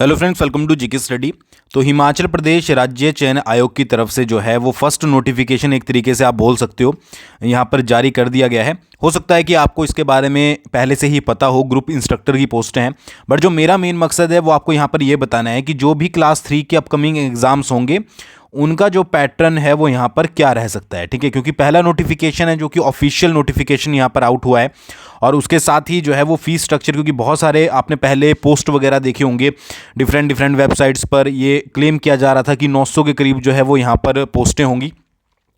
Hello friends, welcome to GK study. तो हिमाचल प्रदेश राज्य चयन आयोग की तरफ से जो है वो फर्स्ट नोटिफिकेशन एक तरीके से आप बोल सकते हो यहाँ पर जारी कर दिया गया है। हो सकता है कि आपको इसके बारे में पहले से ही पता हो, ग्रुप इंस्ट्रक्टर की पोस्टें हैं। बट जो मेरा मेन मकसद है वो आपको यहाँ पर ये बताना है कि जो भी क्लास 3 के अपकमिंग एग्ज़ाम्स होंगे उनका जो पैटर्न है वो यहाँ पर क्या रह सकता है। ठीक है, क्योंकि पहला नोटिफिकेशन है जो कि ऑफिशियल नोटिफिकेशन यहाँ पर आउट हुआ है। और उसके साथ ही जो है वो फीस स्ट्रक्चर, क्योंकि बहुत सारे आपने पहले पोस्ट वगैरह देखे होंगे डिफरेंट वेबसाइट्स पर, ये क्लेम किया जा रहा था कि 900 के करीब जो है वो यहाँ पर पोस्टें होंगी।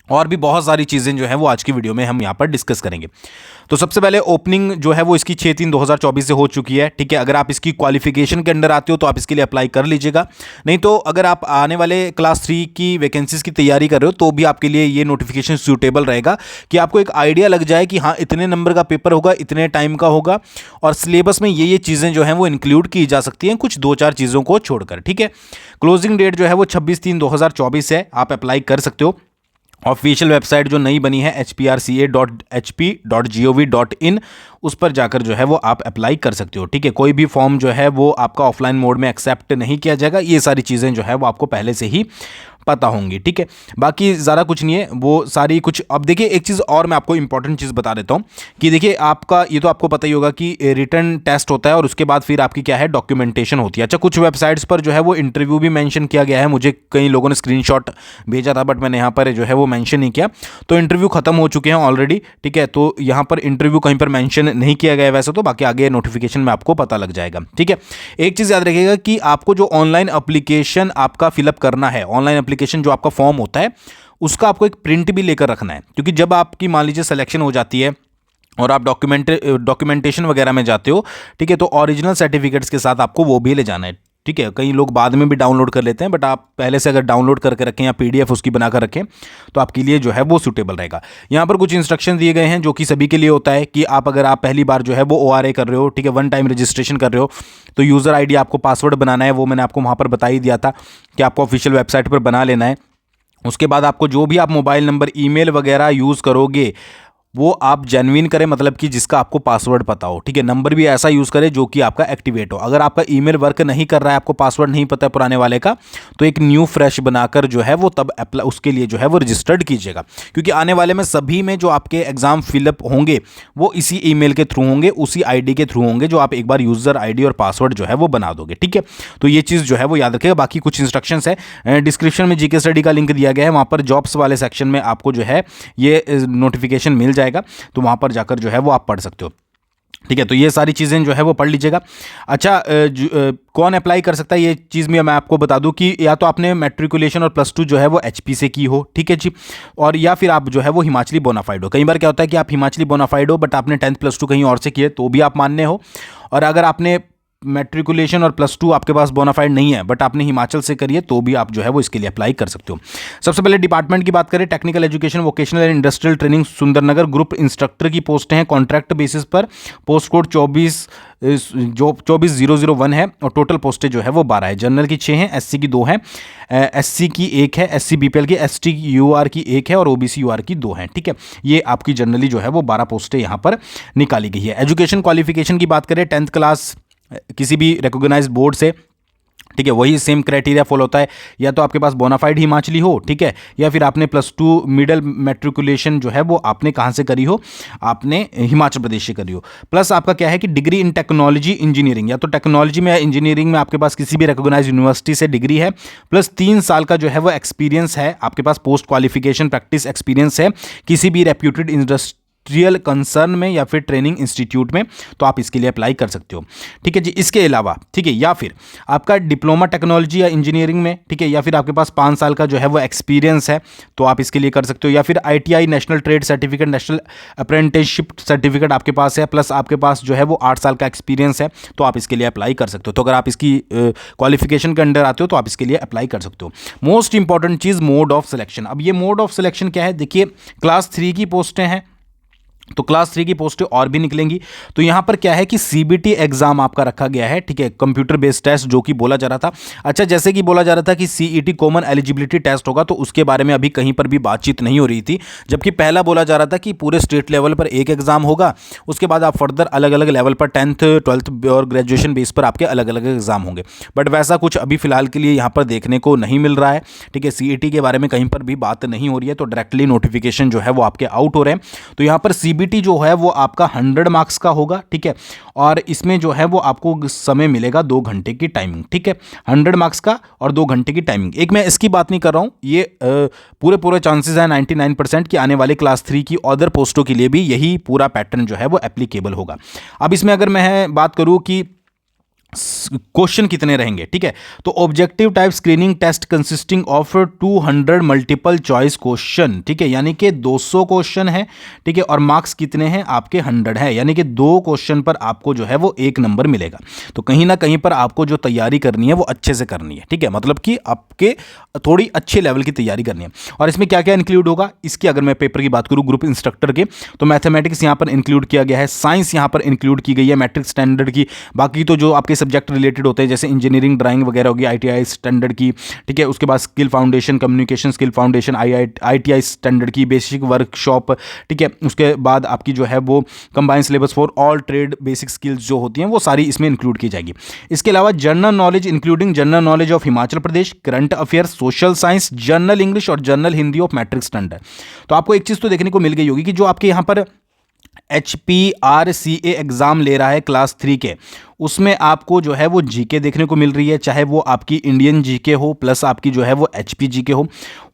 और भी बहुत सारी चीज़ें जो है वो आज की वीडियो में हम यहाँ पर डिस्कस करेंगे। तो सबसे पहले ओपनिंग जो है वो इसकी 6/3/2024 से हो चुकी है। ठीक है, अगर आप इसकी क्वालिफिकेशन के अंडर आते हो तो आप इसके लिए अप्लाई कर लीजिएगा। नहीं तो अगर आप आने वाले क्लास 3 की वैकेंसीज की तैयारी कर रहे हो तो भी आपके लिए ये नोटिफिकेशन सूटेबल रहेगा कि आपको एक आइडिया लग जाए कि हाँ, इतने नंबर का पेपर होगा, इतने टाइम का होगा और सिलेबस में ये चीज़ें जो हैं वो इंक्लूड की जा सकती हैं, कुछ 2-4 चीज़ों को छोड़कर। ठीक है, क्लोजिंग डेट जो है वो 26/3/2024 है, आप अप्लाई कर सकते हो। ऑफिशियल वेबसाइट जो नई बनी है hrca.hp.gov.in, उस पर जाकर जो है वो आप अप्लाई कर सकते हो। ठीक है, कोई भी फॉर्म जो है वो आपका ऑफलाइन मोड में एक्सेप्ट नहीं किया जाएगा। ये सारी चीज़ें जो है वो आपको पहले से ही पता होंगी। ठीक है, बाकी ज़्यादा कुछ नहीं है वो सारी कुछ। अब देखिए, एक चीज़ और मैं आपको इंपॉर्टेंट चीज़ बता देता हूँ कि देखिए, आपका ये तो आपको पता ही होगा कि रिटन टेस्ट होता है और उसके बाद फिर आपकी क्या है, डॉक्यूमेंटेशन होती है। अच्छा, कुछ वेबसाइट्स पर जो है वो इंटरव्यू भी मेंशन किया गया है। मुझे कई लोगों ने स्क्रीनशॉट भेजा था बट मैंने यहाँ पर जो है वो मेंशन नहीं किया। तो इंटरव्यू खत्म हो चुके हैं ऑलरेडी। ठीक है, तो यहाँ पर इंटरव्यू कहीं पर मेंशन नहीं किया गया है वैसे तो, बाकी आगे नोटिफिकेशन में आपको पता लग जाएगा। ठीक है, एक चीज़ याद रखिएगा कि आपको जो ऑनलाइन एप्लीकेशन आपका फिलअप करना है, ऑनलाइन एप्लीकेशन जो आपका फॉर्म होता है उसका आपको एक प्रिंट भी लेकर रखना है। क्योंकि जब आपकी मान लीजिए सिलेक्शन हो जाती है और आप डॉक्यूमेंटेशन वगैरह में जाते हो, ठीक है, तो ओरिजिनल सर्टिफिकेट्स के साथ आपको वो भी ले जाना है। ठीक है, कई लोग बाद में भी डाउनलोड कर लेते हैं बट आप पहले से अगर डाउनलोड करके रखें या पीडीएफ उसकी बनाकर रखें तो आपके लिए जो है वो सूटेबल रहेगा। यहाँ पर कुछ इंस्ट्रक्शन दिए गए हैं जो कि सभी के लिए होता है कि अगर आप पहली बार जो है वो ORA कर रहे हो, ठीक है, वन टाइम रजिस्ट्रेशन कर रहे हो, तो यूज़र आईडी आपको पासवर्ड बनाना है। वो मैंने आपको वहाँ पर बता ही दिया था कि आपको ऑफिशियल वेबसाइट पर बना लेना है। उसके बाद आपको जो भी आप मोबाइल नंबर, ईमेल वगैरह यूज़ करोगे वो आप जेन्युइन करें, मतलब कि जिसका आपको पासवर्ड पता हो। ठीक है, नंबर भी ऐसा यूज़ करें जो कि आपका एक्टिवेट हो। अगर आपका ईमेल वर्क नहीं कर रहा है, आपको पासवर्ड नहीं पता है पुराने वाले का, तो एक न्यू फ्रेश बनाकर जो है वो तब अप्लाई उसके लिए जो है वो रजिस्टर्ड कीजिएगा। क्योंकि आने वाले में सभी में जो आपके एग्जाम फिलअप होंगे वो इसी ईमेल के थ्रू होंगे, उसी आईडी के थ्रू होंगे जो आप एक बार यूज़र आईडी और पासवर्ड जो है वो बना दोगे। ठीक है, तो ये चीज़ जो है वो याद रखिएगा। बाकी कुछ इंस्ट्रक्शंस है, डिस्क्रिप्शन में जीके स्टडी का लिंक दिया गया है, वहाँ पर जॉब्स वाले सेक्शन में आपको जो है ये नोटिफिकेशन मिल जाएगा, तो वहाँ पर जाकर जो है वो आप पढ़ सकते हो। ठीक है, तो ये सारी चीज़ें जो है वो पढ़ लीजिएगा। अच्छा, कौन अप्लाई कर सकता है ये चीज़ में मैं आपको बता दूं कि या तो आपने मैट्रिकुलेशन और +2 जो है वो HP से की हो, ठीक है जी, और या फिर आप जो है वो हिमाचली बोनाफाइड हो। कई बार क्या होता है कि आप हिमाचली बोनाफाइड हो बट आपने 10th +2 कहीं और से किए तो भी आप मान्य हो। और अगर आपने मैट्रिकुलेशन और +2 आपके पास बोनाफाइड नहीं है बट आपने हिमाचल से करिए तो भी आप जो है वो इसके लिए अप्लाई कर सकते हो। सबसे पहले डिपार्टमेंट की बात करें, technical education vocational and industrial training Sundarnagar, group instructor की पोस्टें हैं कॉन्ट्रैक्ट बेसिस पर, पोस्ट कोड 24,001 है और टोटल पोस्टें जो है वो 12 है। जनरल की 6 हैं, SC की 2 हैं, SC की 1 है, SC BPL की, ST UR की 1 है और OBC UR की 2 हैं। ठीक है, ये आपकी जनरली जो है वो 12 पोस्टें यहाँ पर निकाली गई है। एजुकेशन क्वालिफिकेशन की बात करें, 10th क्लास किसी भी रिकॉग्नाइज्ड बोर्ड से, ठीक है, वही सेम क्राइटेरिया फॉलो होता है। या तो आपके पास बोनाफाइड हिमाचली हो, ठीक है, या फिर आपने +2 मिडिल मैट्रिकुलेशन जो है वो आपने कहाँ से करी हो, आपने हिमाचल प्रदेश से करी हो। प्लस आपका क्या है कि डिग्री इन टेक्नोलॉजी इंजीनियरिंग, या तो टेक्नोलॉजी में या इंजीनियरिंग में आपके पास किसी भी रिकॉग्नाइज्ड यूनिवर्सिटी से डिग्री है, प्लस 3 साल का जो है वो एक्सपीरियंस है आपके पास, पोस्ट क्वालिफिकेशन प्रैक्टिस एक्सपीरियंस है किसी भी रेप्यूटेड इंडस्ट्रियल कंसर्न में या फिर ट्रेनिंग इंस्टीट्यूट में, तो आप इसके लिए अप्लाई कर सकते हो। ठीक है जी, इसके अलावा ठीक है, या फिर आपका डिप्लोमा टेक्नोलॉजी या इंजीनियरिंग में, ठीक है, या फिर आपके पास 5 साल का जो है वो एक्सपीरियंस है तो आप इसके लिए कर सकते हो। या फिर ITI national trade certificate, national apprenticeship certificate आपके पास है, प्लस आपके पास जो है वो 8 साल का एक्सपीरियंस है तो आप इसके लिए अप्लाई कर सकते हो। तो अगर आप इसकी क्वालिफिकेशन के अंडर आते हो तो आप इसके लिए अप्लाई कर सकते हो। Most important cheese, mode of selection. अब ये मोड ऑफ सिलेक्शन क्या है, देखिए क्लास 3 की पोस्टें हैं तो क्लास 3 की पोस्टें और भी निकलेंगी। तो यहाँ पर क्या है कि सीबीटी एग्जाम आपका रखा गया है, ठीक है, कंप्यूटर बेस्ड टेस्ट जो कि बोला जा रहा था। अच्छा, जैसे कि बोला जा रहा था कि सीईटी कॉमन एलिजिबिलिटी टेस्ट होगा, तो उसके बारे में अभी कहीं पर भी बातचीत नहीं हो रही थी, जबकि पहला बोला जा रहा था कि पूरे स्टेट लेवल पर एक एग्जाम होगा, उसके बाद आप फर्दर अलग अलग लेवल पर 10th 12th और ग्रेजुएशन बेस पर आपके अलग अलग एग्जाम होंगे। बट वैसा कुछ अभी फिलहाल के लिए यहाँ पर देखने को नहीं मिल रहा है, ठीक है। सीईटी के बारे में कहीं पर भी बात नहीं हो रही है, तो डायरेक्टली नोटिफिकेशन जो है वो आपके आउट हो रहे हैं। तो यहाँ पर सीबीटी जो है वो आपका 100 मार्क्स का होगा, ठीक है, और इसमें जो है वो आपको समय मिलेगा 2 घंटे की टाइमिंग, ठीक है, 100 मार्क्स का और 2 घंटे की टाइमिंग। एक मैं इसकी बात नहीं कर रहा हूँ, ये पूरे पूरे चांसेस हैं 99% कि आने वाले क्लास 3 की अदर पोस्टों के लिए भी यही पूरा पैटर्न जो है वो एप्लीकेबल होगा। अब इसमें अगर मैं बात करूँ कि क्वेश्चन कितने रहेंगे, ठीक है, तो objective type screening test consisting of 200 multiple choice question, ठीक है, यानी कि 200 क्वेश्चन है, ठीक है, और मार्क्स कितने हैं आपके 100 है, यानी कि 2 क्वेश्चन पर आपको जो है वो 1 नंबर मिलेगा। तो कहीं ना कहीं पर आपको जो तैयारी करनी है वो अच्छे से करनी है, ठीक है, मतलब कि आपके थोड़ी अच्छे लेवल की तैयारी करनी है। और इसमें क्या क्या इंक्लूड होगा, इसकी अगर मैं पेपर की बात करूँ ग्रुप इंस्ट्रक्टर के, तो मैथमेटिक्स यहाँ पर इंक्लूड किया गया है, साइंस यहाँ पर इंक्लूड की गई है मैट्रिक स्टैंडर्ड की, बाकी तो जो आपके सब्जेक्ट रिलेटेड होते हैं जैसे इंजीनियरिंग ड्राइंग वगैरह होगी आईटीआई स्टैंडर्ड की, ठीक है, उसके बाद skill foundation communication skill foundation ITI standard की बेसिक वर्कशॉप, ठीक है, उसके बाद आपकी जो है वो combined syllabus for all trade basic skills जो होती हैं वो सारी इसमें इंक्लूड की जाएगी। इसके अलावा general knowledge including general knowledge of Himachal Pradesh, current affairs, social science, general English और general Hindi of matric standard. तो आपको एक चीज़ तो देखने को मिल गई होगी कि जो आपके यहाँ पर HPRCA एग्ज़ाम ले रहा है क्लास 3 के, उसमें आपको जो है वो जीके देखने को मिल रही है, चाहे वो आपकी इंडियन जीके हो प्लस आपकी जो है वो HP जीके हो,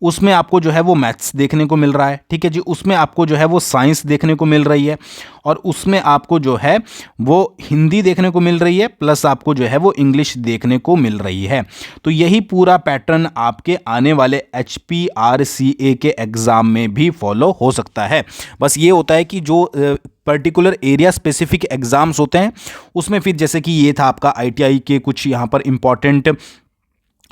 उसमें आपको जो है वो मैथ्स देखने को मिल रहा है, ठीक है जी, उसमें आपको जो है वो साइंस देखने को मिल रही है, और उसमें आपको जो है वो हिंदी देखने को मिल रही है, प्लस आपको जो है वो इंग्लिश देखने को मिल रही है। तो यही पूरा पैटर्न आपके आने वाले HPRCA के एग्ज़ाम में भी फॉलो हो सकता है। बस ये होता है कि जो पर्टिकुलर एरिया स्पेसिफिक एग्जाम्स होते हैं उसमें फिर जैसे कि ये था आपका आईटीआई के कुछ यहाँ पर इंपॉर्टेंट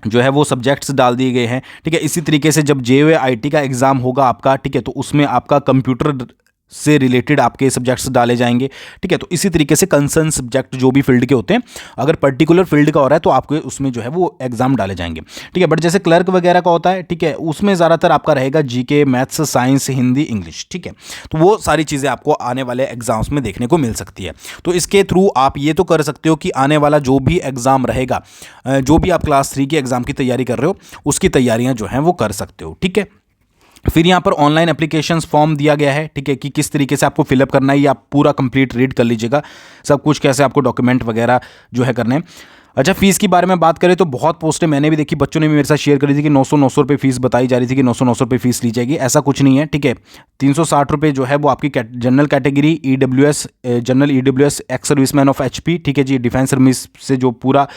जो है वो सब्जेक्ट्स डाल दिए गए हैं, ठीक है। इसी तरीके से जब JOIT का एग्ज़ाम होगा आपका, ठीक है, तो उसमें आपका कंप्यूटर से रिलेटेड आपके सब्जेक्ट्स डाले जाएंगे, ठीक है। तो इसी तरीके से कंसर्न सब्जेक्ट जो भी फील्ड के होते हैं, अगर पर्टिकुलर फील्ड का हो रहा है तो आपको उसमें जो है वो एग्जाम डाले जाएंगे, ठीक है। बट जैसे क्लर्क वगैरह का होता है, ठीक है, उसमें ज़्यादातर आपका रहेगा GK, maths, science, Hindi, English, ठीक है। तो वो सारी चीज़ें आपको आने वाले एग्जाम्स में देखने को मिल सकती है। तो इसके थ्रू आप ये तो कर सकते हो कि आने वाला जो भी एग्ज़ाम रहेगा, जो भी आप क्लास 3 के एग्ज़ाम की तैयारी कर रहे हो उसकी तैयारियाँ जो हैं वो कर सकते हो, ठीक है। फिर यहाँ पर ऑनलाइन एप्लीकेशंस फॉर्म दिया गया है, ठीक है, कि किस तरीके से आपको फिलअप करना है, ये आप पूरा कंप्लीट रीड कर लीजिएगा, सब कुछ कैसे आपको डॉक्यूमेंट वगैरह जो है करने हैं। अच्छा, फीस की बारे में बात करें तो बहुत पोस्टें मैंने भी देखी, बच्चों ने भी मेरे साथ शेयर करी थी कि 900 रुपये फीस बताई जा रही थी कि 900 रुपये फीस ली जाएगी। ऐसा कुछ नहीं है, ठीक है। 360 रुपये जो है वो आपकी general category EWS general EWS ex serviceman of HP, ठीक है जी, डिफेंस सर्विस से जो पूरा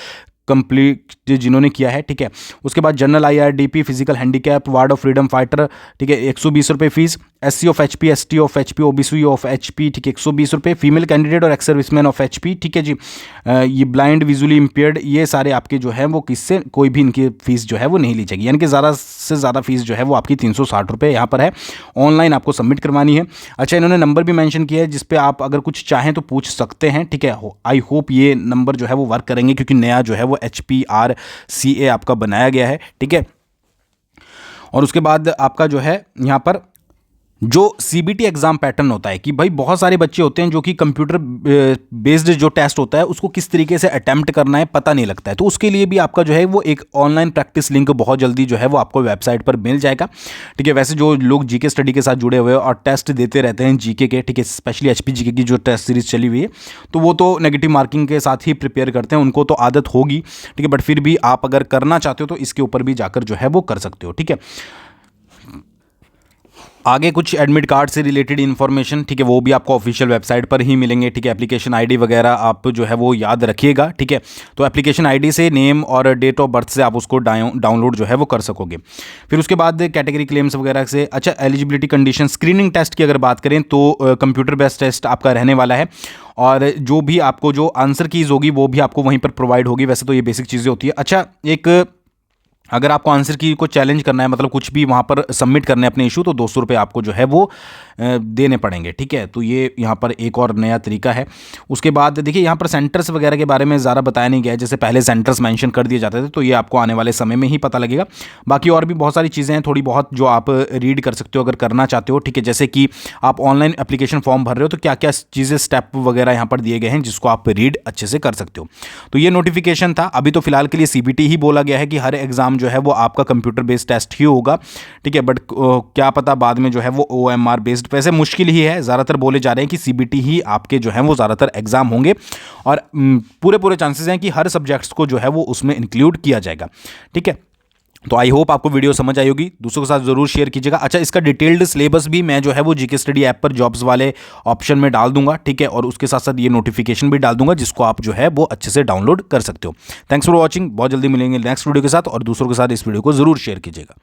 कंप्लीट जिन्होंने किया है, ठीक है। उसके बाद general IRDP physical handicap ward of freedom fighter, ठीक है, 120 रुपये fees. SC of HP, ST of HP, OBC of HP, ठीक है, 120 रुपये। फीमेल कैंडिडेट और एक्स सर्विसमैन ऑफ HP, ठीक है जी। ये ब्लाइंड विजुअली इम्पेयर्ड, ये सारे आपके जो है वो किससे कोई भी इनकी फ़ीस जो है वो नहीं ली जाएगी, यानी कि ज़्यादा से ज़्यादा फीस जो है वो आपकी 360 रुपये यहाँ पर है। ऑनलाइन आपको सबमिट करवानी है। अच्छा, इन्होंने नंबर भी मेंशन किया है जिस पे आप अगर कुछ चाहें तो पूछ सकते हैं, ठीक है। आई होप ये नंबर जो है वो वर्क करेंगे, क्योंकि नया जो है वो HPRCA आपका बनाया गया है, ठीक है। और उसके बाद आपका जो है यहाँ पर जो CBT एग्ज़ाम पैटर्न होता है कि भाई बहुत सारे बच्चे होते हैं जो कि कंप्यूटर बेस्ड जो टेस्ट होता है उसको किस तरीके से अटैम्प्ट करना है पता नहीं लगता है, तो उसके लिए भी आपका जो है वो एक ऑनलाइन प्रैक्टिस लिंक बहुत जल्दी जो है वो आपको वेबसाइट पर मिल जाएगा, ठीक है। वैसे जो लोग जीके स्टडी के साथ जुड़े हुए हैं और टेस्ट देते रहते हैं जीके के, ठीक है, स्पेशली HP GK की जो टेस्ट सीरीज चली हुई है, तो वो तो नेगेटिव मार्किंग के साथ ही प्रिपेयर करते हैं, उनको तो आदत होगी, ठीक है। बट फिर भी आप अगर करना चाहते हो तो इसके ऊपर भी जाकर जो है वो कर सकते हो, ठीक है। आगे कुछ एडमिट कार्ड से रिलेटेड इन्फॉर्मेशन, ठीक है, वो भी आपको ऑफिशियल वेबसाइट पर ही मिलेंगे, ठीक है। एप्लीकेशन ID वगैरह आप जो है वो याद रखिएगा, ठीक है। तो एप्लीकेशन ID से नेम और डेट ऑफ बर्थ से आप उसको डाउनलोड जो है वो कर सकोगे। फिर उसके बाद कैटेगरी क्लेम्स वगैरह से, अच्छा, एलिजिबिलिटी कंडीशन, स्क्रीनिंग टेस्ट की अगर बात करें तो कंप्यूटर बेस्ड टेस्ट आपका रहने वाला है, और जो भी आपको जो आंसर कीज़ होगी वो भी आपको वहीं पर प्रोवाइड होगी। वैसे तो ये बेसिक चीज़ें होती है। अच्छा, एक अगर आपको आंसर की को चैलेंज करना है, मतलब कुछ भी वहाँ पर सबमिट करने अपने इशू, तो 200 रुपये आपको जो है वो देने पड़ेंगे, ठीक है। तो ये यहाँ पर एक और नया तरीका है। उसके बाद देखिए यहाँ पर सेंटर्स वगैरह के बारे में ज़्यादा बताया नहीं गया है, जैसे पहले सेंटर्स मेंशन कर दिए जाते थे, तो ये आपको आने वाले समय में ही पता लगेगा। बाकी और भी बहुत सारी चीज़ें हैं थोड़ी बहुत जो आप रीड कर सकते हो अगर करना चाहते हो, ठीक है। जैसे कि आप ऑनलाइन एप्लीकेशन फॉर्म भर रहे हो तो क्या क्या चीज़ें स्टेप वगैरह यहाँ पर दिए गए हैं जिसको आप रीड अच्छे से कर सकते हो। तो ये नोटिफिकेशन था। अभी तो फिलहाल के लिए सीबीटी ही बोला गया है कि हर एग्ज़ाम जो है वो आपका कंप्यूटर बेस्ड टेस्ट ही होगा, ठीक है। बट क्या पता बाद में जो है वो ओएमआर बेस्ड, वैसे मुश्किल ही है। ज़्यादातर बोले जा रहे हैं कि सीबीटी ही आपके जो है वो ज़्यादातर एग्जाम होंगे, और पूरे चांसेस हैं कि हर सब्जेक्ट्स को जो है वो उसमें इंक्लूड किया जाएगा, ठीक है। तो आई होप आपको वीडियो समझ आई होगी, दूसरों के साथ जरूर शेयर कीजिएगा। अच्छा, इसका डिटेल्ड सिलेबस भी मैं जो है वो जीके स्टडी ऐप पर जॉब्स वाले ऑप्शन में डाल दूंगा, ठीक है। और उसके साथ साथ ये नोटिफिकेशन भी डाल दूंगा जिसको आप जो है वो अच्छे से डाउनलोड कर सकते हो। Thanks for watching. बहुत जल्दी मिलेंगे नेक्स्ट वीडियो के साथ, और दूसरों के साथ इस वीडियो को जरूर शेयर कीजिएगा।